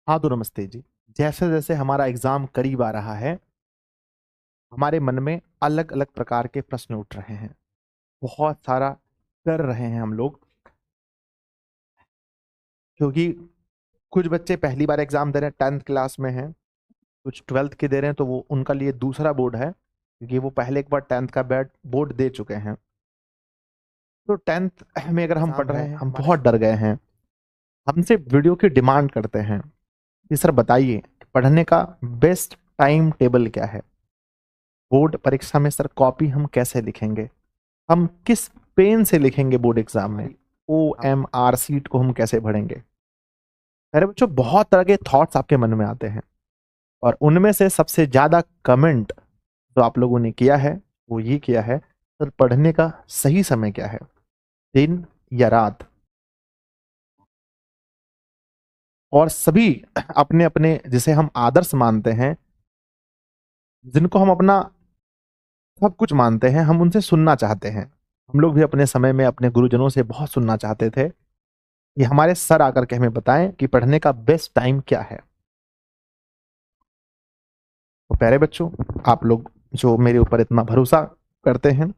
हाँ तो नमस्ते जी। जैसे जैसे हमारा एग्जाम करीब आ रहा है, हमारे मन में अलग अलग प्रकार के प्रश्न उठ रहे हैं। बहुत सारा कर रहे हैं हम लोग, क्योंकि कुछ बच्चे पहली बार एग्जाम दे रहे हैं, 10th क्लास में हैं। कुछ 12th के दे रहे हैं, तो वो उनका लिए दूसरा बोर्ड है, क्योंकि वो पहले एक बार 10th का बोर्ड दे चुके हैं। तो 10th में अगर हम पढ़ रहे हैं, हम बहुत डर गए हैं। हमसे वीडियो की डिमांड करते हैं कि सर बताइए, पढ़ने का बेस्ट टाइम टेबल क्या है। बोर्ड परीक्षा में सर कॉपी हम कैसे लिखेंगे, हम किस पेन से लिखेंगे बोर्ड एग्जाम में, OMR सीट को हम कैसे भरेंगे। अरे बच्चों, बहुत तरह के थॉट्स आपके मन में आते हैं, और उनमें से सबसे ज्यादा कमेंट जो आप लोगों ने किया है वो ये किया है, सर पढ़ने का सही समय क्या है, दिन या रात। और सभी अपने अपने जिसे हम आदर्श मानते हैं, जिनको हम अपना सब कुछ मानते हैं, हम उनसे सुनना चाहते हैं। हम लोग भी अपने समय में अपने गुरुजनों से बहुत सुनना चाहते थे कि हमारे सर आकर के हमें बताएं कि पढ़ने का बेस्ट टाइम क्या है। तो प्यारे बच्चों, आप लोग जो मेरे ऊपर इतना भरोसा करते हैं,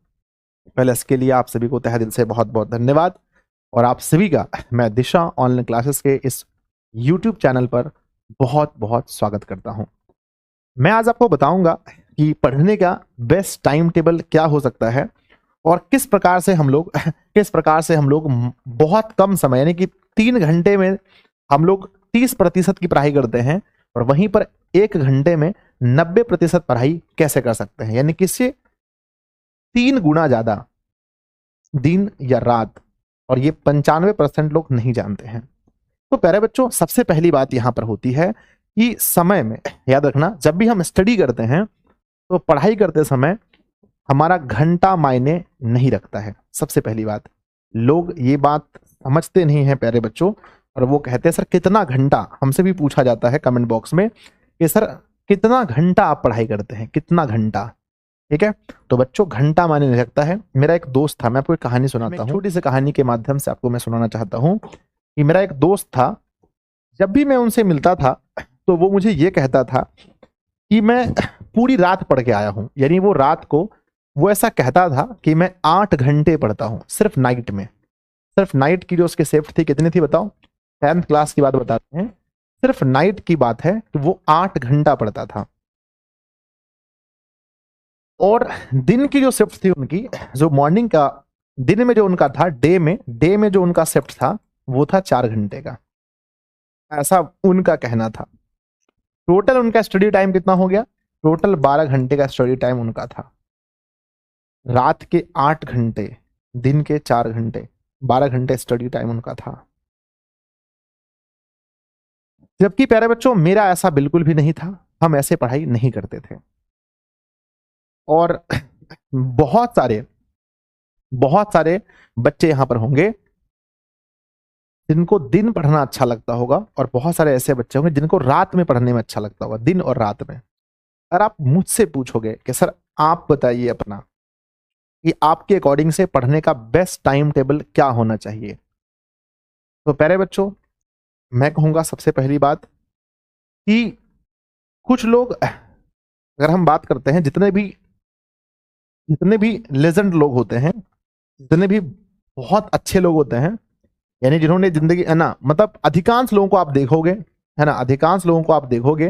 पहले इसके लिए आप सभी को तहे दिल से बहुत बहुत धन्यवाद। और आप सभी का मैं दिशा ऑनलाइन क्लासेस के इस YouTube चैनल पर बहुत बहुत स्वागत करता हूं। मैं आज आपको बताऊंगा कि पढ़ने का बेस्ट टाइम टेबल क्या हो सकता है, और किस प्रकार से हम लोग बहुत कम समय यानी कि 3 घंटे में हम लोग 30% की पढ़ाई करते हैं, और वहीं पर 1 घंटे में 90% पढ़ाई कैसे कर सकते हैं, यानी कि इससे 3 गुना ज्यादा, दिन या रात। और ये 95% लोग नहीं जानते हैं। तो प्यारे बच्चों, सबसे पहली बात यहां पर होती है कि समय में याद रखना, जब भी हम स्टडी करते हैं तो पढ़ाई करते समय हमारा घंटा मायने नहीं रखता है। सबसे पहली बात, लोग ये बात समझते नहीं है प्यारे बच्चों, और वो कहते हैं सर कितना घंटा, हमसे भी पूछा जाता है कमेंट बॉक्स में कि सर कितना घंटा आप पढ़ाई करते हैं, कितना घंटा। ठीक है, तो बच्चों घंटा मायने नहीं रखता है। मेरा एक दोस्त था, मैं आपको एक कहानी सुनाता हूँ, छोटी सी कहानी के माध्यम से आपको मैं सुनाना चाहता हूँ कि मेरा एक दोस्त था। जब भी मैं उनसे मिलता था तो वो मुझे ये कहता था कि मैं पूरी रात पढ़ के आया हूं, यानी वो रात को वो ऐसा कहता था कि मैं 8 घंटे पढ़ता हूं सिर्फ नाइट में। सिर्फ नाइट की जो उसकी शिफ्ट थी, कितनी थी बताओ, 10th क्लास की बात बताते हैं। सिर्फ नाइट की बात है कि वो 8 घंटा पढ़ता था। और दिन की जो शिफ्ट थी उनकी, जो मॉर्निंग का, दिन में जो उनका था, डे में जो उनका शिफ्ट था वो था 4 घंटे का। ऐसा उनका कहना था। टोटल उनका स्टडी टाइम कितना हो गया, टोटल 12 घंटे का स्टडी टाइम उनका था। रात के 8 घंटे, दिन के 4 घंटे, 12 घंटे स्टडी टाइम उनका था। जबकि प्यारे बच्चों, मेरा ऐसा बिल्कुल भी नहीं था, हम ऐसे पढ़ाई नहीं करते थे। और बहुत सारे बच्चे यहां पर होंगे जिनको दिन पढ़ना अच्छा लगता होगा, और बहुत सारे ऐसे बच्चे होंगे जिनको रात में पढ़ने में अच्छा लगता होगा, दिन और रात में। अगर आप मुझसे पूछोगे कि सर आप बताइए अपना कि आपके अकॉर्डिंग से पढ़ने का बेस्ट टाइम टेबल क्या होना चाहिए, तो प्यारे बच्चों मैं कहूंगा सबसे पहली बात कि कुछ लोग, अगर हम बात करते हैं, जितने भी लेजेंड लोग होते हैं, जितने भी बहुत अच्छे लोग होते हैं, यानी जिन्होंने जिंदगी, है ना, मतलब अधिकांश लोगों को आप देखोगे, है ना, अधिकांश लोगों को आप देखोगे,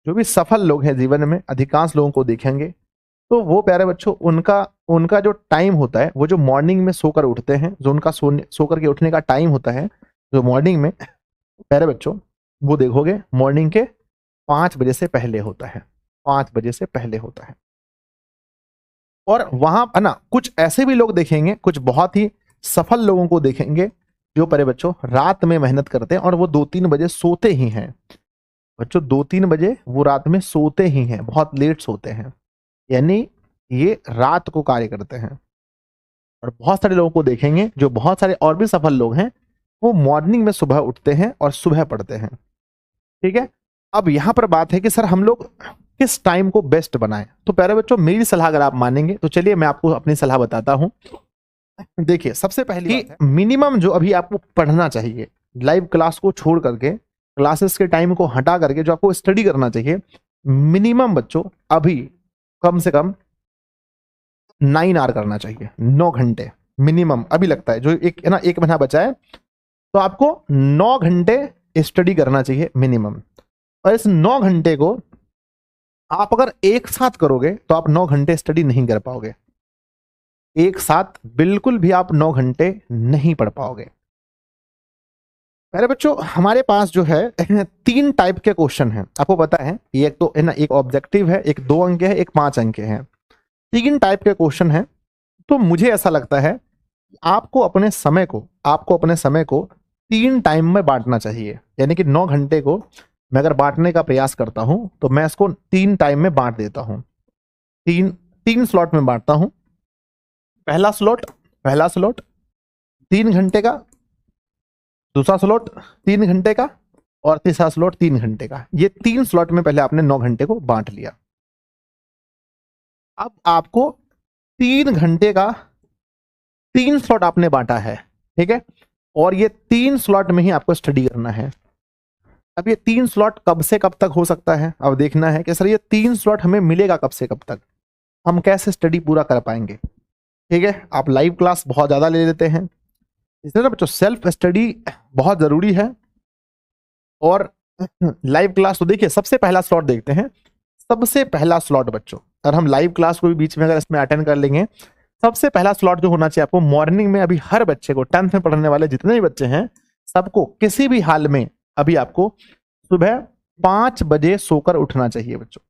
जो भी सफल लोग हैं जीवन में, अधिकांश लोगों को देखेंगे, तो वो प्यारे बच्चों उनका उनका जो टाइम होता है, वो जो मॉर्निंग में सोकर उठते हैं, जो उनका सोकर के उठने का टाइम होता है, जो मॉर्निंग में, प्यारे बच्चों वो देखोगे मॉर्निंग के 5 बजे से पहले होता है, 5 बजे से पहले होता है। और वहां, है ना, कुछ ऐसे भी लोग देखेंगे, कुछ बहुत ही सफल लोगों को देखेंगे जो प्यारे बच्चों रात में मेहनत करते हैं, और वो 2-3 बजे सोते ही हैं। बच्चों 2-3 बजे वो रात में सोते ही हैं, बहुत लेट सोते हैं, यानी ये रात को कार्य करते हैं। और बहुत सारे लोगों को देखेंगे, जो बहुत सारे और भी सफल लोग हैं, वो मॉर्निंग में सुबह उठते हैं और सुबह पढ़ते हैं। ठीक है, अब यहां पर बात है कि सर हम लोग किस टाइम को बेस्ट बनाएं। तो प्यारे बच्चों, मेरी सलाह अगर आप मानेंगे तो चलिए मैं आपको अपनी सलाह बताता हूं। देखिए, सबसे पहले मिनिमम जो अभी आपको पढ़ना चाहिए, लाइव क्लास को छोड़ करके क्लासेस के टाइम को हटा करके जो आपको स्टडी करना चाहिए मिनिमम बच्चों अभी कम से कम 9 आवर करना चाहिए, 9 घंटे मिनिमम अभी लगता है। जो एक है ना 1 महीना बचा है तो आपको 9 घंटे स्टडी करना चाहिए मिनिमम। और इस 9 घंटे को आप अगर एक साथ करोगे तो आप 9 घंटे स्टडी नहीं कर पाओगे, एक साथ बिल्कुल भी आप 9 घंटे नहीं पढ़ पाओगे। पहले बच्चों हमारे पास जो है 3 टाइप के क्वेश्चन हैं, आपको पता है। एक तो है ना एक ऑब्जेक्टिव है, एक 2 अंक है, एक 5 अंक है। 3 टाइप के क्वेश्चन हैं। तो मुझे ऐसा लगता है आपको अपने समय को 3 टाइम में बांटना चाहिए। यानी कि 9 घंटे को मैं अगर बांटने का प्रयास करता हूं तो मैं इसको 3 टाइम में बांट देता हूं। 3 स्लॉट में बांटता हूं। पहला स्लॉट 3 घंटे का, दूसरा स्लॉट 3 घंटे का और तीसरा स्लॉट 3 घंटे का। ये 3 स्लॉट में पहले आपने 9 घंटे को बांट लिया। अब आपको 3 घंटे का 3 स्लॉट आपने बांटा है, ठीक है। और ये 3 स्लॉट में ही आपको स्टडी करना है। अब ये 3 स्लॉट कब से कब तक हो सकता है, अब देखना है कि सर ये 3 स्लॉट हमें मिलेगा कब से कब तक, हम कैसे स्टडी पूरा कर पाएंगे। ठीक है, आप लाइव क्लास बहुत ज्यादा ले लेते हैं, इसलिए ना बच्चों सेल्फ स्टडी बहुत जरूरी है। और लाइव क्लास तो देखिए सबसे पहला स्लॉट देखते हैं। सबसे पहला स्लॉट बच्चों, अगर हम लाइव क्लास को भी बीच में अगर इसमें अटेंड कर लेंगे, सबसे पहला स्लॉट जो होना चाहिए आपको मॉर्निंग में। अभी हर बच्चे को 10th में पढ़ने वाले जितने भी बच्चे हैं सबको किसी भी हाल में अभी आपको सुबह 5 बजे सोकर उठना चाहिए बच्चों।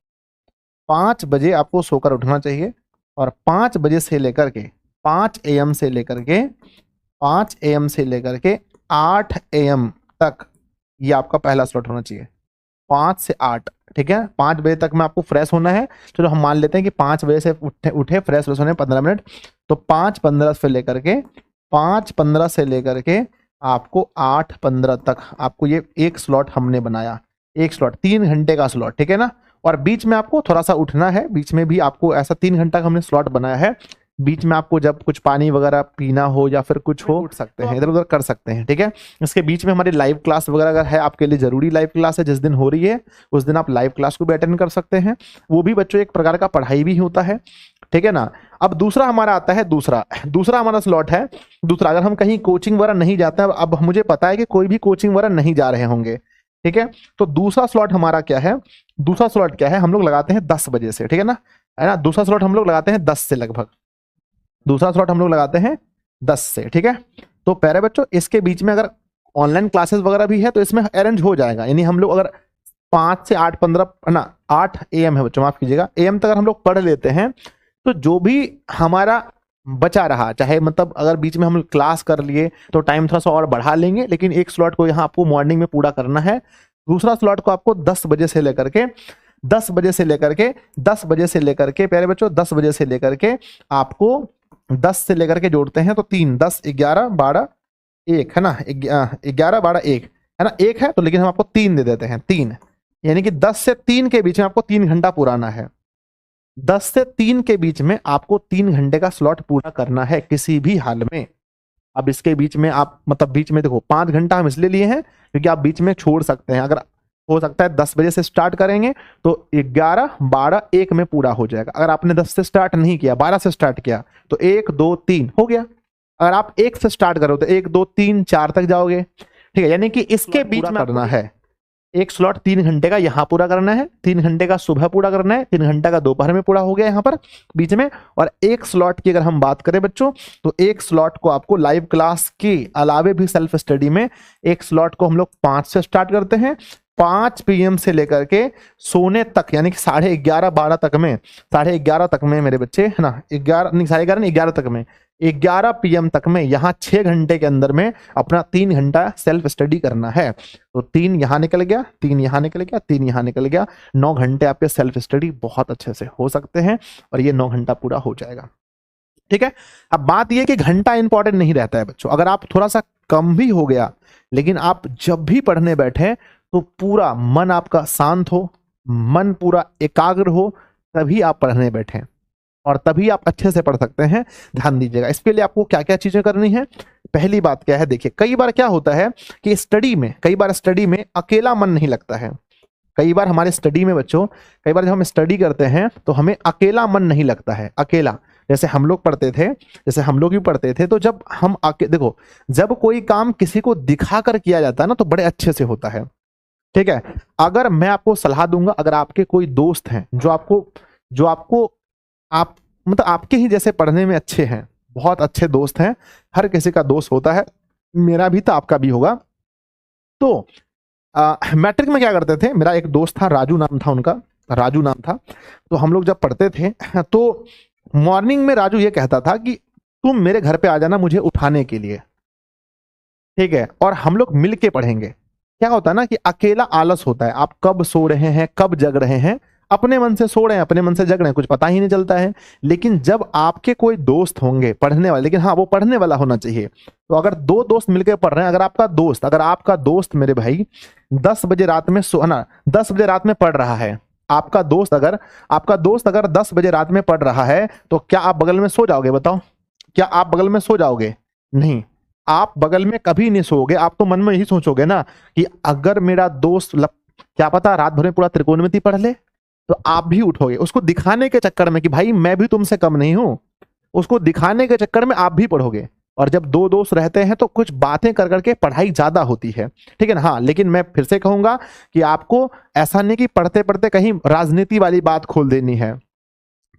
5 बजे आपको सोकर उठना चाहिए। और 5 बजे से लेकर के 5 AM से लेकर के 5 AM से लेकर के 8 AM तक ये आपका पहला स्लॉट होना चाहिए। 5 से 8, ठीक है। 5 बजे तक में आपको फ्रेश होना है। चलो हम मान लेते हैं कि 5 बजे से उठे फ्रेश होने 15 मिनट, तो 5:15 से लेकर के 5:15 से लेकर के आपको 8:15 तक आपको ये एक स्लॉट हमने बनाया। एक स्लॉट 3 घंटे का स्लॉट, ठीक है ना। और बीच में आपको थोड़ा सा उठना है, बीच में भी आपको ऐसा 3 घंटा का हमने स्लॉट बनाया है। बीच में आपको जब कुछ पानी वगैरह पीना हो या फिर कुछ हो, उठ सकते हैं, इधर उधर कर सकते हैं, ठीक है। इसके बीच में हमारी लाइव क्लास वगैरह अगर है आपके लिए, जरूरी लाइव क्लास है जिस दिन हो रही है उस दिन आप लाइव क्लास को भी अटेंड कर सकते हैं। वो भी बच्चों एक प्रकार का पढ़ाई भी होता है, ठीक है ना। अब दूसरा हमारा आता है, दूसरा हमारा स्लॉट है दूसरा। अगर हम कहीं कोचिंग वगैरह नहीं जाते हैं, अब मुझे पता है कि कोई भी कोचिंग वगैरह नहीं जा रहे होंगे, ठीक है। तो दूसरा स्लॉट हमारा क्या है, दूसरा स्लॉट क्या है, हम लोग लगाते हैं 10 बजे से, ठीक है ना। दूसरा स्लॉट हम लोग लगाते हैं 10 से लगभग, दूसरा स्लॉट हम लोग लगाते हैं 10 से, ठीक है। तो प्यारे बच्चों इसके बीच में अगर ऑनलाइन क्लासेस वगैरह भी है तो इसमें अरेंज हो जाएगा। यानी हम लोग अगर 5 से 8:15 ना 8 AM है बच्चों, माफ कीजिएगा, AM तक अगर हम लोग पढ़ लेते हैं तो जो भी हमारा बचा रहा, चाहे मतलब अगर बीच में हम क्लास कर लिए तो टाइम थोड़ा सा और बढ़ा लेंगे, लेकिन एक स्लॉट को यहाँ आपको मॉर्निंग में पूरा करना है। दूसरा स्लॉट को आपको 10 बजे से लेकर के 10 बजे से लेकर के 10 बजे से लेकर के प्यारे बच्चों 10 बजे से लेकर के आपको 10 से लेकर के जोड़ते हैं तो 3, 10, 11, 12, 1 है ना, 11, 12, 1 है ना, 1 है तो, लेकिन हम आपको 3 दे देते हैं, 3। यानी कि 10 से 3 के बीच में आपको 3 घंटा पुराना है। 10 से 3 के बीच में आपको 3 घंटे का स्लॉट पूरा करना है किसी भी हाल में। अब इसके बीच में आप मतलब बीच में देखो 5 घंटा हम इसलिए लिए हैं क्योंकि आप बीच में छोड़ सकते हैं। अगर हो सकता है 10 बजे से स्टार्ट करेंगे तो 11, 12, 1 में पूरा हो जाएगा। अगर आपने 10 से स्टार्ट नहीं किया, 12 से स्टार्ट किया तो 1, 2, 3 हो गया। अगर आप 1 से स्टार्ट करो तो 1, 2, 3, 4 तक जाओगे, ठीक है। यानी कि इसके बीच में करना है एक स्लॉट 3 घंटे का यहां पूरा करना है, 3 घंटे का सुबह पूरा करना है, 3 घंटे का दोपहर में पूरा हो गया यहां पर बीच में। और एक स्लॉट की अगर हम बात करें बच्चों तो एक स्लॉट को आपको लाइव क्लास के अलावे भी सेल्फ स्टडी में एक स्लॉट को हम लोग 5 से स्टार्ट करते हैं। 5 PM से लेकर के सोने तक यानी कि 11:30, 12 तक में, 11:30 तक में मेरे बच्चे है ना, 11 नहीं 11:30 नहीं 11 तक में, 11 PM तक में यहाँ 6 घंटे के अंदर में अपना 3 घंटा सेल्फ स्टडी करना है। तो 3 यहाँ निकल गया, 3 यहाँ निकल गया, 3 यहाँ निकल गया। 9 घंटे आपके सेल्फ स्टडी बहुत अच्छे से हो सकते हैं और ये 9 घंटा पूरा हो जाएगा, ठीक है। अब बात यह कि घंटा इंपॉर्टेंट नहीं रहता है बच्चों। अगर आप थोड़ा सा कम भी हो गया, लेकिन आप जब भी पढ़ने बैठे तो पूरा मन आपका शांत हो, मन पूरा एकाग्र हो, तभी आप पढ़ने बैठे। और तभी आप अच्छे से पढ़ सकते हैं। ध्यान दीजिएगा, इसके लिए आपको क्या क्या चीजें करनी है। पहली बात क्या है, देखिए कई बार क्या होता है कि कई बार स्टडी में अकेला मन नहीं लगता है। कई बार हमारे स्टडी में बच्चों, कई बार जब हम स्टडी करते हैं तो हमें अकेला मन नहीं लगता है। अकेला जैसे हम लोग पढ़ते थे, जैसे हम लोग भी पढ़ते थे, तो जब हम देखो, जब कोई काम किसी को दिखाकर किया जाता है ना तो बड़े अच्छे से होता है। ठीक है, अगर मैं आपको सलाह दूंगा, अगर आपके कोई दोस्त हैं जो आपको आप मतलब आपके ही जैसे पढ़ने में अच्छे हैं, बहुत अच्छे दोस्त हैं, हर किसी का दोस्त होता है, मेरा भी था, आपका भी होगा। तो मैट्रिक में क्या करते थे, मेरा एक दोस्त था, राजू नाम था उनका, राजू नाम था। तो हम लोग जब पढ़ते थे तो मॉर्निंग में राजू ये कहता था कि तुम मेरे घर पे आ जाना मुझे उठाने के लिए, ठीक है, और हम लोग मिल के पढ़ेंगे। क्या होता है ना कि अकेला आलस होता है, आप कब सो रहे हैं, कब जग रहे हैं, अपने मन से सो रहे हैं, अपने मन से जग रहे हैं, कुछ पता ही नहीं चलता है। लेकिन जब आपके कोई दोस्त होंगे पढ़ने वाले, लेकिन हाँ वो पढ़ने वाला होना चाहिए। तो अगर दो दोस्त मिलकर पढ़ रहे हैं, अगर आपका दोस्त मेरे भाई 10 बजे रात में 10 बजे रात में पढ़ रहा है, आपका दोस्त अगर 10 बजे रात में पढ़ रहा है, तो क्या आप बगल में सो जाओगे? बताओ, क्या आप बगल में सो जाओगे? नहीं, आप बगल में कभी नहीं सोओगे। आप तो मन में यही सोचोगे ना कि अगर मेरा दोस्त क्या पता रात भर में पूरा त्रिकोणमिति पढ़ ले, तो आप भी उठोगे। उसको दिखाने के चक्कर में कि भाई मैं भी तुमसे कम नहीं हूं, उसको दिखाने के चक्कर में आप भी पढ़ोगे। और जब दो दोस्त रहते हैं तो कुछ बातें कर करके पढ़ाई ज्यादा होती है, ठीक है ना। हाँ, लेकिन मैं फिर से कहूंगा कि आपको ऐसा नहीं कि पढ़ते पढ़ते कहीं राजनीति वाली बात खोल देनी है,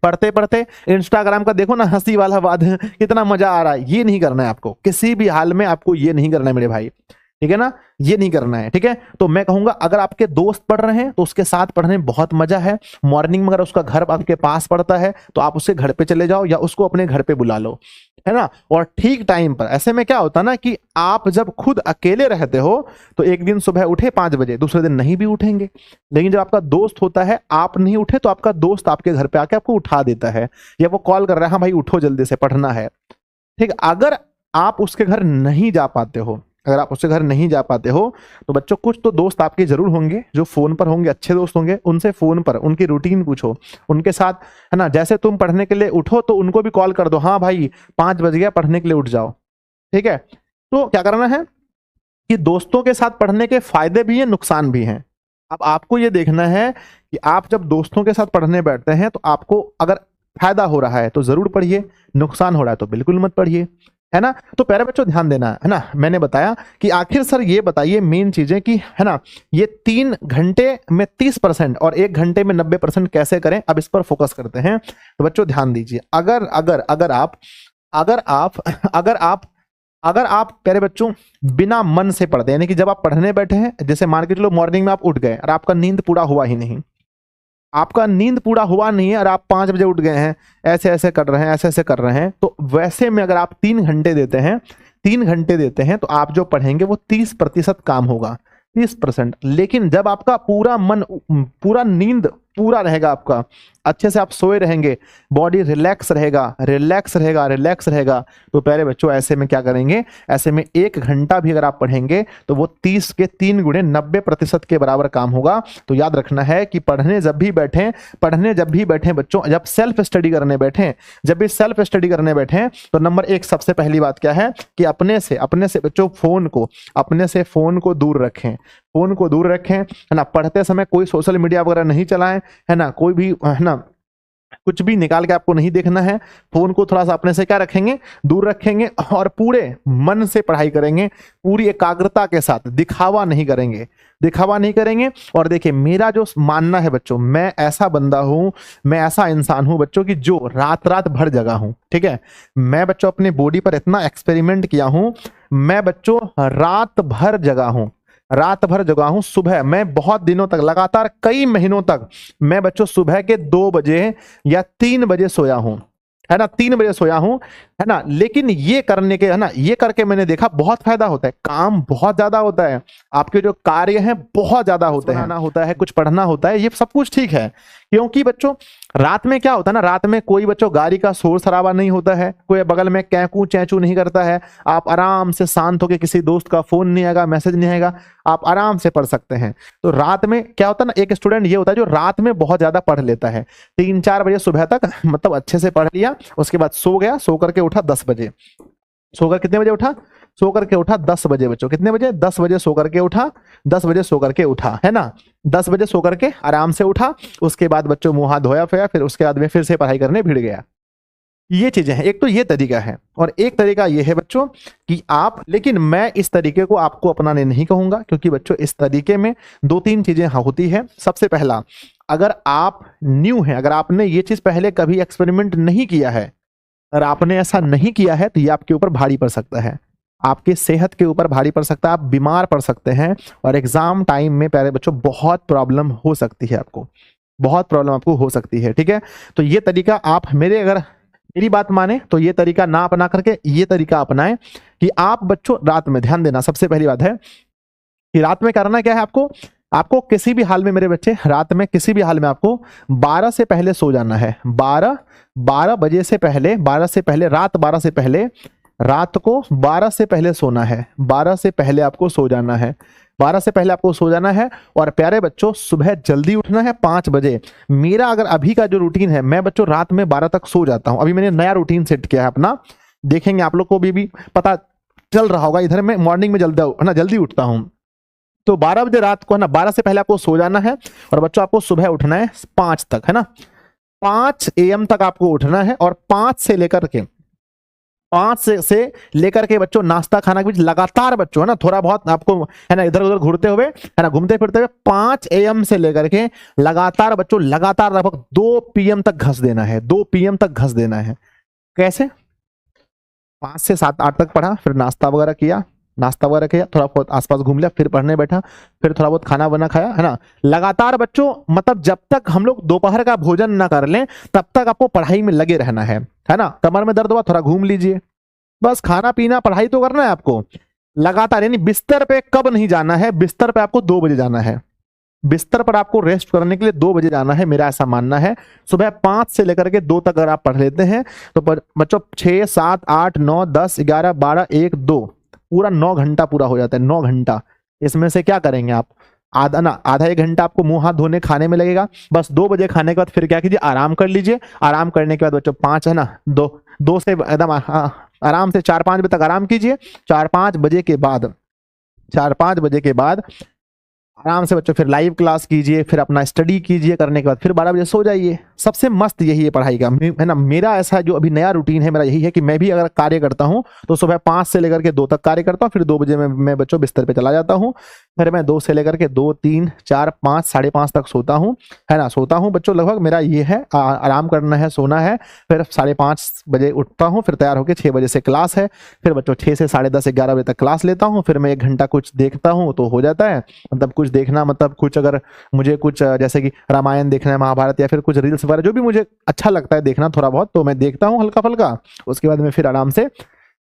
पढ़ते पढ़ते इंस्टाग्राम का देखो ना हंसी वाला बात, कितना मजा आ रहा है, ये नहीं करना है आपको, किसी भी हाल में आपको ये नहीं करना है मेरे भाई, ठीक है ना, ये नहीं करना है, ठीक है। तो मैं कहूंगा अगर आपके दोस्त पढ़ रहे हैं तो उसके साथ पढ़ने में बहुत मजा है। मॉर्निंग में अगर उसका घर आपके पास पड़ता है तो आप उसके घर पे चले जाओ या उसको अपने घर पे बुला लो, है ना। और ठीक टाइम पर, ऐसे में क्या होता है ना कि आप जब खुद अकेले रहते हो तो एक दिन सुबह उठे 5 बजे, दूसरे दिन नहीं भी उठेंगे। लेकिन जब आपका दोस्त होता है, आप नहीं उठे तो आपका दोस्त आपके घर पे आके आपको उठा देता है, या वो कॉल कर रहा है, हाँ भाई उठो जल्दी से पढ़ना है, ठीक। अगर आप उसके घर नहीं जा पाते हो, तो बच्चों कुछ तो दोस्त आपके जरूर होंगे जो फोन पर होंगे, अच्छे दोस्त होंगे, उनसे फोन पर उनकी रूटीन पूछो, उनके साथ, है ना। जैसे तुम पढ़ने के लिए उठो तो उनको भी कॉल कर दो, हाँ भाई 5 बज गया, पढ़ने के लिए उठ जाओ, ठीक है। तो क्या करना है कि दोस्तों के साथ पढ़ने के फायदे भी हैं, नुकसान भी हैं। अब आपको ये देखना है कि आप जब दोस्तों के साथ पढ़ने बैठते हैं तो आपको अगर फायदा हो रहा है तो जरूर पढ़िए, नुकसान हो रहा है तो बिल्कुल मत पढ़िए, है ना। तो प्यारे बच्चों ध्यान देना है ना। मैंने बताया कि आखिर सर ये बताइए मेन चीजें कि, है ना, ये 3 घंटे में 30% और 1 घंटे में 90% कैसे करें, अब इस पर फोकस करते हैं। तो बच्चों ध्यान दीजिए, अगर आप प्यारे बच्चों बिना मन से पढ़ते हैं, यानी कि जब आप पढ़ने बैठे हैं, जैसे मान के चलो मॉर्निंग में आप उठ गए और आपका नींद पूरा हुआ ही नहीं, और आप 5 बजे उठ गए हैं, ऐसे ऐसे कर रहे हैं, तो वैसे में अगर आप 3 घंटे देते हैं तो आप जो पढ़ेंगे वो 30% काम होगा, 30%। लेकिन जब आपका पूरा नींद पूरा रहेगा, आपका अच्छे से आप सोए रहेंगे, बॉडी रिलैक्स रहेगा, तो प्यारे बच्चों ऐसे में क्या करेंगे, ऐसे में 1 घंटा भी अगर आप पढ़ेंगे तो वो 30 के 3 गुणे 90% के बराबर काम होगा। तो याद रखना है कि पढ़ने जब भी बैठें बच्चों, जब सेल्फ स्टडी करने बैठें तो नंबर 1 सबसे पहली बात क्या है कि अपने से बच्चों फोन को दूर रखें, है ना। पढ़ते समय कोई सोशल मीडिया वगैरह नहीं चलाएं, है ना, कोई भी, है ना, कुछ भी निकाल के आपको नहीं देखना है। फोन को थोड़ा सा अपने से क्या रखेंगे, दूर रखेंगे, और पूरे मन से पढ़ाई करेंगे, पूरी एकाग्रता के साथ, दिखावा नहीं करेंगे। और देखिए मेरा जो मानना है बच्चों, मैं ऐसा इंसान हूं बच्चों की जो रात भर जगा हूं, ठीक है। मैं बच्चों अपने बॉडी पर इतना एक्सपेरिमेंट किया हूं, मैं बच्चों रात भर जगा हूं। सुबह मैं बहुत दिनों तक, लगातार कई महीनों तक मैं बच्चों सुबह के 2 बजे या 3 बजे सोया हूं, है ना, 3 बजे सोया हूं। है ना। लेकिन ये करने के, है ना, ये करके मैंने देखा बहुत फायदा होता है, काम बहुत ज्यादा होता है, आपके जो कार्य हैं बहुत ज्यादा होते हैं, होता है, कुछ पढ़ना होता है, ये सब कुछ ठीक है। क्योंकि बच्चों रात में क्या होता है ना, रात में कोई बच्चों गाड़ी का शोर शराबा नहीं होता है, कोई बगल में कैकू चैचू नहीं करता है, आप आराम से शांत होकर, किसी दोस्त का फोन नहीं आएगा, मैसेज नहीं आएगा, आप आराम से पढ़ सकते हैं। तो रात में क्या होता है ना, एक स्टूडेंट ये होता है जो रात में बहुत ज्यादा पढ़ लेता है, 3-4 बजे सुबह तक मतलब अच्छे से पढ़ लिया, उसके बाद सो गया, सो करके उठा 10 बजे, सोकर कितने बजे उठा, सो करके उठा 10 बजे, बच्चों कितने बजे, 10 बजे सो करके उठा, 10 बजे सो करके उठा, है ना, 10 बजे सो करके आराम से उठा, उसके बाद बच्चों मुंह हाथ धोया फिर उसके बाद में फिर से पढ़ाई करने भिड़ गया। ये चीजें हैं, एक तो ये तरीका है, और एक तरीका ये है बच्चों कि आप, लेकिन मैं इस तरीके को आपको अपनाने नहीं कहूंगा, क्योंकि बच्चों इस तरीके में 2-3 चीजें होती है। सबसे पहला, अगर आप न्यू हैं, अगर आपने ये चीज पहले कभी एक्सपेरिमेंट नहीं किया है, अगर आपने ऐसा नहीं किया है, तो ये आपके ऊपर भारी पड़ सकता है, आपके सेहत के ऊपर भारी पड़ सकता है, आप बीमार पड़ सकते हैं, और एग्जाम टाइम में प्यारे बच्चों बहुत प्रॉब्लम हो सकती है, आपको बहुत प्रॉब्लम आपको हो सकती है। ठीक है, तो ये तरीका आप अगर मेरी बात माने तो ये तरीका ना अपना करके ये तरीका अपनाएं कि आप बच्चों रात में ध्यान देना। सबसे पहली बात है कि रात में करना क्या है, आपको किसी भी हाल में मेरे बच्चे, रात में किसी भी हाल में आपको 12 से पहले सो जाना है। 12 बजे से पहले, 12 से पहले, रात 12 से पहले, रात को 12 से पहले सोना है, 12 से पहले आपको सो जाना है, 12 से पहले आपको सो जाना है। और प्यारे बच्चों सुबह जल्दी उठना है 5 बजे। मेरा अगर अभी का जो रूटीन है, मैं बच्चों रात में 12 तक सो जाता हूं, अभी मैंने नया रूटीन सेट किया है अपना, देखेंगे आप लोग को भी पता चल रहा होगा। इधर मैं मॉर्निंग में जल्दी उठता हूं, तो 12 बजे रात को, है ना, 12 से पहले आपको सो जाना है, और बच्चों आपको सुबह उठना है 5 तक, है ना, 5 AM तक आपको उठना है। और 5 से लेकर के बच्चों नाश्ता खाना के बीच लगातार बच्चों, है ना, थोड़ा बहुत आपको, है ना, इधर उधर घूरते हुए, है ना, घूमते फिरते हुए 5 AM से लेकर के लगातार बच्चों, लगातार लगभग 2 PM तक घस देना है, 2 PM तक घस देना है। कैसे, 5 से 7-8 तक पढ़ा, फिर नाश्ता वगैरह किया, थोड़ा बहुत आसपास घूम लिया, फिर पढ़ने बैठा, फिर थोड़ा बहुत खाना बना खाया, है ना, लगातार बच्चों, मतलब जब तक हम लोग दोपहर का भोजन ना कर लें तब तक आपको पढ़ाई में लगे रहना है ना। कमर में दर्द हुआ, थोड़ा घूम लीजिए, बस खाना पीना पढ़ाई तो करना है आपको लगातार। यानी बिस्तर पे कब नहीं जाना है, बिस्तर पे आपको 2 बजे जाना है, बिस्तर पर आपको रेस्ट करने के लिए 2 बजे जाना है, मेरा ऐसा मानना है। सुबह 5 से लेकर के 2 तक अगर आप पढ़ लेते हैं तो बच्चों 6, 7, 8, 9, 10, 11, 12, 1, 2, पूरा 9 घंटा पूरा हो जाता है, 9 घंटा। इसमें से क्या करेंगे आप, आधा 1 घंटा आपको मुंह हाथ धोने खाने में लगेगा, बस 2 बजे खाने के बाद फिर क्या कीजिए, आराम कर लीजिए। आराम करने के बाद बच्चों 5, है ना, 2 से एकदम आराम से 4-5 बजे तक आराम कीजिए। 4-5 बजे के बाद, 4-5 बजे के बाद आराम से बच्चों फिर लाइव क्लास कीजिए, फिर अपना स्टडी कीजिए, करने के बाद फिर 12 बजे सो जाइए। सबसे मस्त यही है पढ़ाई का, है ना। मेरा ऐसा जो अभी नया रूटीन है, मेरा यही है कि मैं भी अगर कार्य करता हूं तो सुबह 5 से लेकर के 2 तक कार्य करता हूं, फिर 2 बजे मैं बच्चों बिस्तर पे चला जाता हूं, फिर मैं 2 से लेकर के 2, 3, 4, 5, 5:30 तक सोता हूं, है ना, सोता हूं बच्चों। लगभग मेरा ये है, आराम करना है, सोना है, फिर 5:30 बजे उठता हूं, फिर तैयार होकर 6 बजे से क्लास है, फिर बच्चों 6 से 10:30, 11 बजे तक क्लास लेता हूं, फिर मैं 1 घंटा कुछ देखता हूं तो हो जाता है। मतलब कुछ देखना, मतलब कुछ अगर मुझे कुछ जैसे कि रामायण देखना है, महाभारत, या फिर कुछ रील्स वगैरह जो भी मुझे अच्छा लगता है देखना थोड़ा बहुत, तो मैं देखता हूं हल्का फुल्का। उसके बाद में फिर आराम से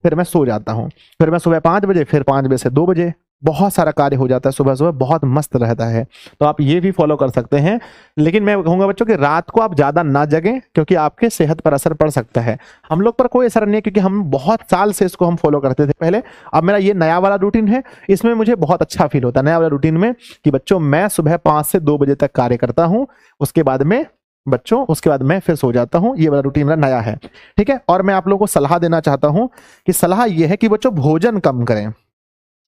फिर मैं सो जाता हूं, फिर मैं सुबह 5 बजे, फिर 5 बजे से 2 बजे बहुत सारा कार्य हो जाता है सुबह सुबह, बहुत मस्त रहता है। तो आप ये भी फॉलो कर सकते हैं। लेकिन मैं कहूंगा बच्चों कि रात को आप ज्यादा ना जगें, क्योंकि आपके सेहत पर असर पड़ सकता है। हम लोग पर कोई असर नहीं है, क्योंकि हम बहुत साल से इसको हम फॉलो करते थे पहले। अब मेरा ये नया वाला रूटीन है, इसमें मुझे बहुत अच्छा फील होता है नया वाला रूटीन में, कि बच्चों मैं सुबह 5 से 2 बजे तक कार्य करता हूं, उसके बाद मैं फिर सो जाता हूं। ये वाला रूटीन मेरा नया है, ठीक है। और मैं आप लोगों को सलाह देना चाहता हूं कि सलाह यह है कि बच्चों भोजन कम करें,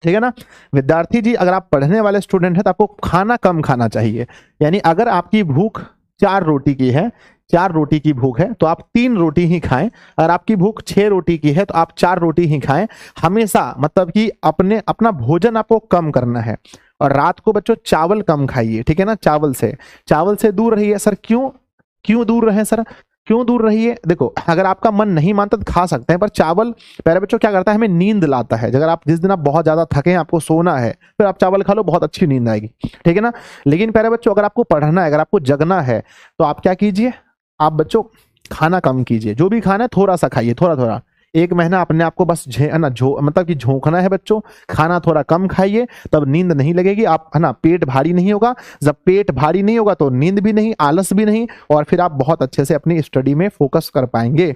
ठीक है ना। विद्यार्थी जी, अगर आप पढ़ने वाले स्टूडेंट हैं तो आपको खाना कम खाना चाहिए। यानी अगर आपकी भूख 4 रोटी की है, 4 रोटी की भूख है, तो आप 3 रोटी ही खाएं। अगर आपकी भूख 6 रोटी की है तो आप 4 रोटी ही खाएं। हमेशा मतलब कि अपना भोजन आपको कम करना है। और रात को बच्चों चावल कम खाइए, ठीक है ना। चावल से दूर रहिए। सर क्यों दूर रहे सर, क्यों दूर रहिए? देखो, अगर आपका मन नहीं मानता तो खा सकते हैं, पर चावल प्यारे बच्चों क्या करता है, हमें नींद लाता है। अगर आप जिस दिन आप बहुत ज्यादा थके हैं, आपको सोना है, फिर आप चावल खा लो, बहुत अच्छी नींद आएगी, ठीक है ना। लेकिन प्यारे बच्चों अगर आपको पढ़ना है, अगर आपको जगना है, तो आप क्या कीजिए, आप बच्चों खाना कम कीजिए। जो भी खाना है थोड़ा सा खाइए, थोड़ा थोड़ा। 1 महीना अपने आप को बस मतलब कि झोंकना है बच्चों। खाना थोड़ा कम खाइए, तब नींद नहीं लगेगी, आप है ना, पेट भारी नहीं होगा। जब पेट भारी नहीं होगा तो नींद भी नहीं, आलस भी नहीं, और फिर आप बहुत अच्छे से अपनी स्टडी में फोकस कर पाएंगे।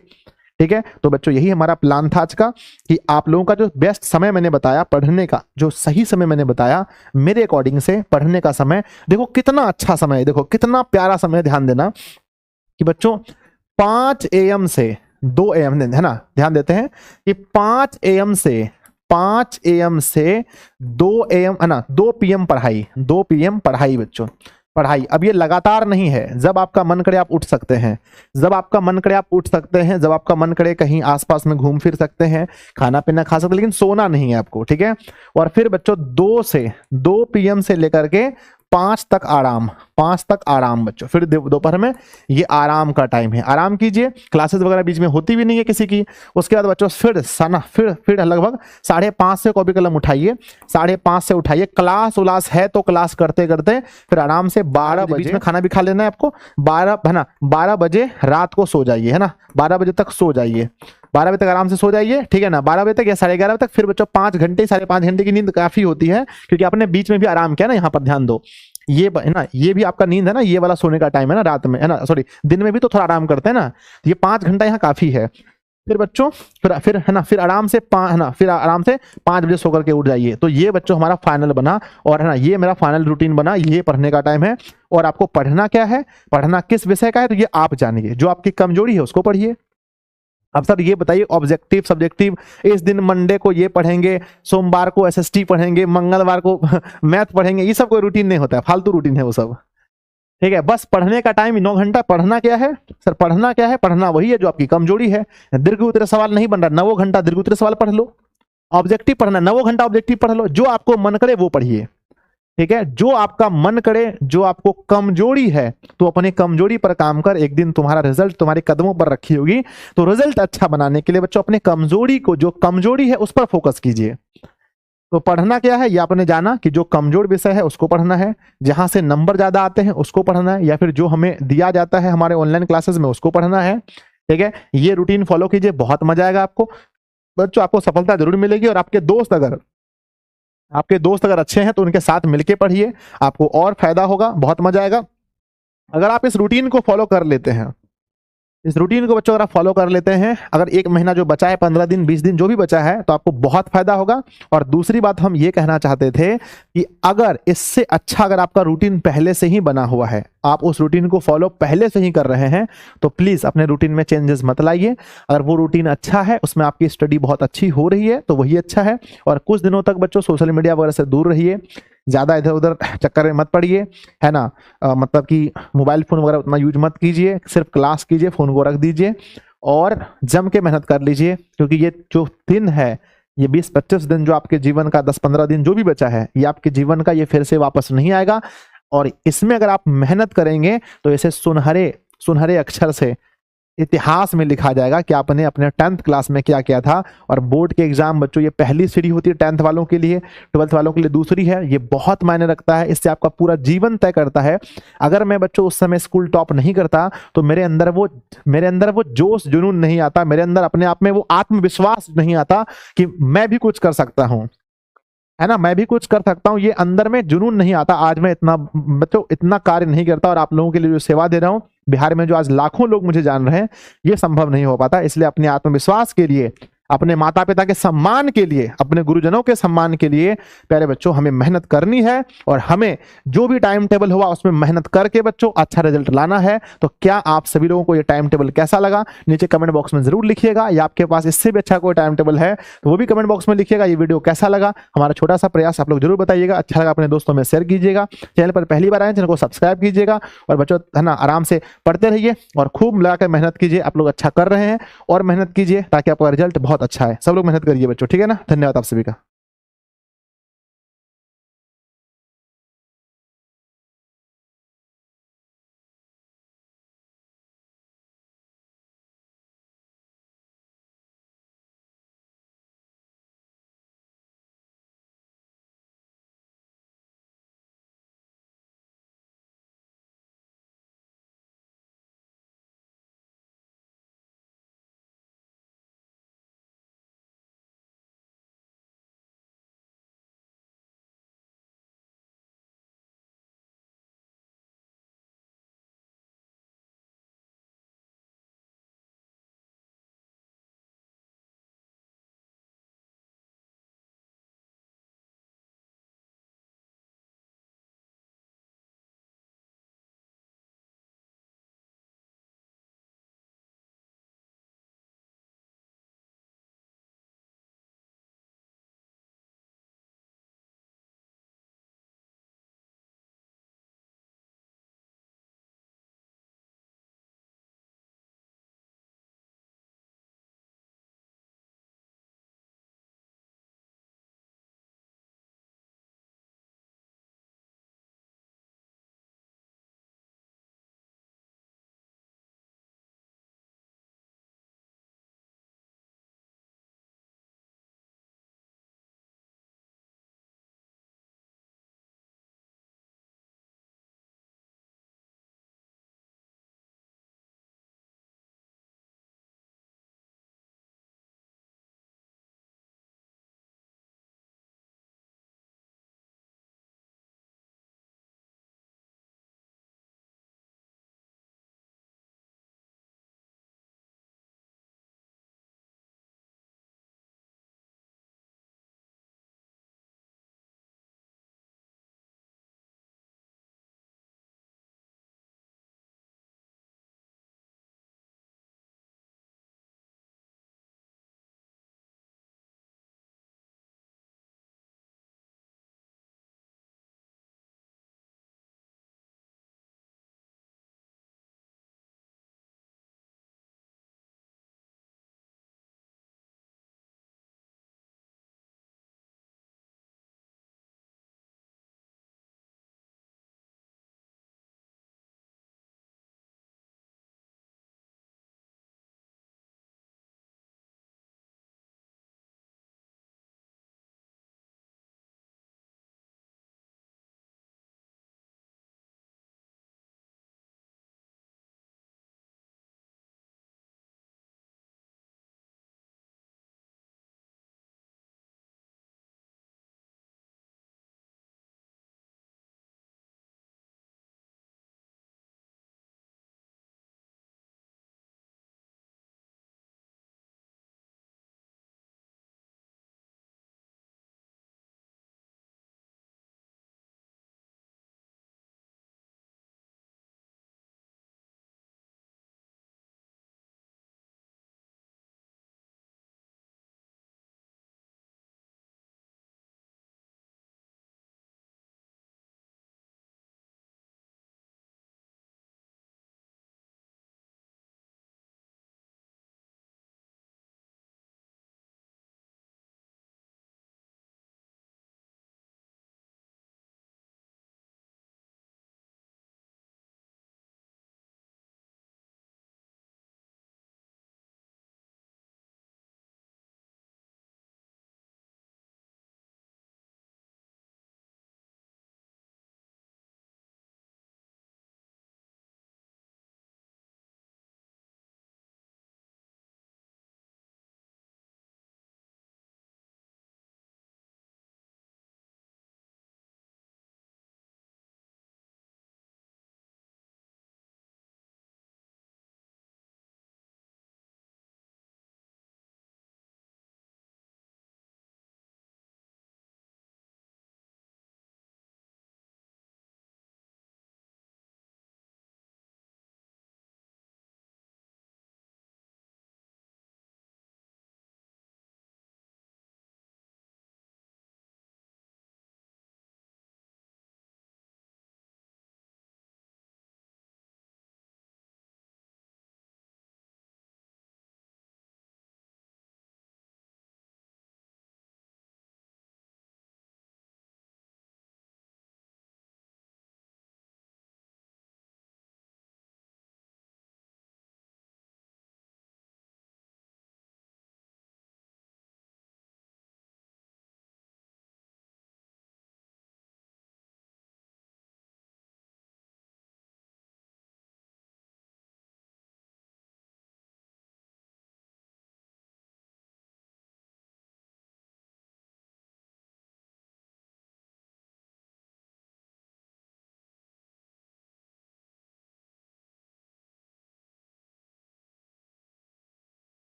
ठीक है, तो बच्चों यही हमारा प्लान था आज का, कि आप लोगों का जो बेस्ट समय मैंने बताया पढ़ने का, जो सही समय मैंने बताया मेरे अकॉर्डिंग से पढ़ने का समय, देखो कितना अच्छा समय है, देखो कितना प्यारा समय। ध्यान देना कि बच्चों 5 AM से 2 AM है ना, ध्यान देते हैं कि 5 AM से 2 AM है ना, 2 PM पढ़ाई, 2 PM पढ़ाई बच्चों, पढ़ाई। अब ये लगातार नहीं है, जब आपका मन करे आप उठ सकते हैं, जब आपका मन करे आप उठ सकते हैं, जब आपका मन करे कहीं आसपास में घूम फिर सकते हैं, खाना पीना खा सकते हैं, लेकिन सोना नहीं है आपको। ठीक है, और फिर बच्चों 2 PM से लेकर के 5 तक आराम, 5 तक आराम बच्चों। फिर दोपहर में ये आराम का टाइम है, आराम कीजिए, क्लासेस वगैरह बीच में होती भी नहीं है किसी की। उसके बाद बच्चों फिर लगभग 5:30 से कॉपी कलम उठाइए, 5:30 से उठाइए, क्लास उलास है तो क्लास करते करते फिर आराम से 12 बजे, बीच में खाना भी खा लेना है आपको, 12 है ना, 12 बजे रात को सो जाइए, है ना, 12 बजे तक सो जाइए, 12 बजे तक आराम से सो जाइए। ठीक है ना, 12 बजे तक या 11:30 बजे तक। फिर बच्चों 5 घंटे 5.5 घंटे की नींद काफी होती है, क्योंकि आपने बीच में भी आराम किया ना, यहाँ पर ध्यान दो, ये है ना, ये भी आपका नींद है ना, ये वाला सोने का टाइम है ना, रात में है ना, सॉरी दिन में भी तो थोड़ा आराम करते हैं ना, ये 5 घंटा यहाँ काफी है। फिर बच्चों फिर है ना, फिर आराम से है ना, फिर आराम से 5 बजे सो करके उठ जाइए। तो ये बच्चों हमारा फाइनल बना, और है ना, ये मेरा फाइनल रूटीन बना, ये पढ़ने का टाइम है। और आपको पढ़ना क्या है, पढ़ना किस विषय का है, तो ये आप जानिए, जो आपकी कमजोरी है उसको पढ़िए। अब सर ये बताइए, ऑब्जेक्टिव सब्जेक्टिव, इस दिन मंडे को ये पढ़ेंगे, सोमवार को SST पढ़ेंगे, मंगलवार को मैथ पढ़ेंगे, ये सब कोई रूटीन नहीं होता है, फालतू रूटीन है वो सब। ठीक है, बस पढ़ने का टाइम 9 घंटा। पढ़ना क्या है सर, पढ़ना क्या है, पढ़ना वही है जो आपकी कमजोरी है। दीर्घ उत्तरीय सवाल नहीं बन रहा, 9 घंटा दीर्घ उत्तरीय सवाल पढ़ लो। ऑब्जेक्टिव पढ़ना, 9 घंटा ऑब्जेक्टिव पढ़ लो, जो आपको मन करे वो पढ़िए। ठीक है, जो आपका मन करे, जो आपको कमजोरी है, तो अपने कमजोरी पर काम कर, एक दिन तुम्हारा रिजल्ट तुम्हारे कदमों पर रखी होगी। तो रिजल्ट अच्छा बनाने के लिए बच्चों अपने कमजोरी को, जो कमजोरी है उस पर फोकस कीजिए। तो पढ़ना क्या है, ये आपने जाना कि जो कमजोर विषय है उसको पढ़ना है, जहां से नंबर ज्यादा आते हैं उसको पढ़ना है, या फिर जो हमें दिया जाता है हमारे ऑनलाइन क्लासेस में उसको पढ़ना है। ठीक है, ये रूटीन फॉलो कीजिए, बहुत मजा आएगा आपको बच्चों, आपको सफलता जरूर मिलेगी। और आपके दोस्त अगर अच्छे हैं तो उनके साथ मिलके पढ़िए, आपको और फायदा होगा, बहुत मजा आएगा। अगर आप इस रूटीन को फॉलो कर लेते हैं, इस रूटीन को बच्चों अगर आप फॉलो कर लेते हैं, अगर 1 महीना जो बचा है, 15 दिन 20 दिन जो भी बचा है, तो आपको बहुत फायदा होगा। और दूसरी बात हम ये कहना चाहते थे कि अगर इससे अच्छा अगर आपका रूटीन पहले से ही बना हुआ है, आप उस रूटीन को फॉलो पहले से ही कर rहे हैं, तो प्लीज अपने रूटीन में चेंजेस मत लाइए। अगर वो रूटीन अच्छा है, उसमें आपकी स्टडी बहुत अच्छी हो रही है, तो वही अच्छा है। और कुछ दिनों तक बच्चों सोशल मीडिया वगैरह से दूर रहिए, ज्यादा इधर उधर चक्कर में मत पड़िए, है ना, मतलब कि मोबाइल फोन वगैरह उतना यूज मत कीजिए, सिर्फ क्लास कीजिए, फोन को रख दीजिए और जम के मेहनत कर लीजिए। क्योंकि ये जो दिन है, ये 20-25 दिन जो आपके जीवन का, 10-15 दिन जो भी बचा है, ये आपके जीवन का ये फिर से वापस नहीं आएगा। और इसमें अगर आप मेहनत करेंगे तो इसे सुनहरे अक्षर से इतिहास में लिखा जाएगा कि आपने अपने 10th क्लास में क्या किया था। और बोर्ड के एग्जाम बच्चों, ये पहली सीढ़ी होती है 10th वालों के लिए, 12th वालों के लिए दूसरी है। ये बहुत मायने रखता है, इससे आपका पूरा जीवन तय करता है। अगर मैं बच्चों उस समय स्कूल टॉप नहीं करता, तो मेरे अंदर वो जोश जुनून नहीं आता, मेरे अंदर अपने आप में वो आत्मविश्वास नहीं आता कि मैं भी कुछ कर सकता हूं, है ना, मैं भी कुछ कर सकता हूं। ये अंदर में जुनून नहीं आता। आज मैं इतना कार्य नहीं करता, और आप लोगों के लिए जो सेवा दे रहा हूं, बिहार में जो आज लाखों लोग मुझे जान रहे हैं, ये संभव नहीं हो पाता। इसलिए अपने आत्मविश्वास के लिए, अपने माता पिता के सम्मान के लिए, अपने गुरुजनों के सम्मान के लिए प्यारे बच्चों हमें मेहनत करनी है। और हमें जो भी टाइम टेबल हुआ उसमें मेहनत करके बच्चों अच्छा रिजल्ट लाना है। तो क्या आप सभी लोगों को ये टाइम टेबल कैसा लगा, नीचे कमेंट बॉक्स में जरूर लिखिएगा। या आपके पास इससे भी अच्छा कोई टाइम टेबल है तो वो भी कमेंट बॉक्स में लिखिएगा। ये वीडियो कैसा लगा, हमारा छोटा सा प्रयास आप लोग जरूर बताइएगा। अच्छा लगा अपने दोस्तों में शेयर कीजिएगा। चैनल पर पहली बार आए, चैनल को सब्सक्राइब कीजिएगा। और बच्चों है ना, आराम से पढ़ते रहिए और खूब लगाकर मेहनत कीजिए। आप लोग अच्छा कर रहे हैं और मेहनत कीजिए ताकि आपका रिजल्ट बहुत अच्छा है। सब लोग मेहनत करिए बच्चों, ठीक है ना। धन्यवाद आप सभी का।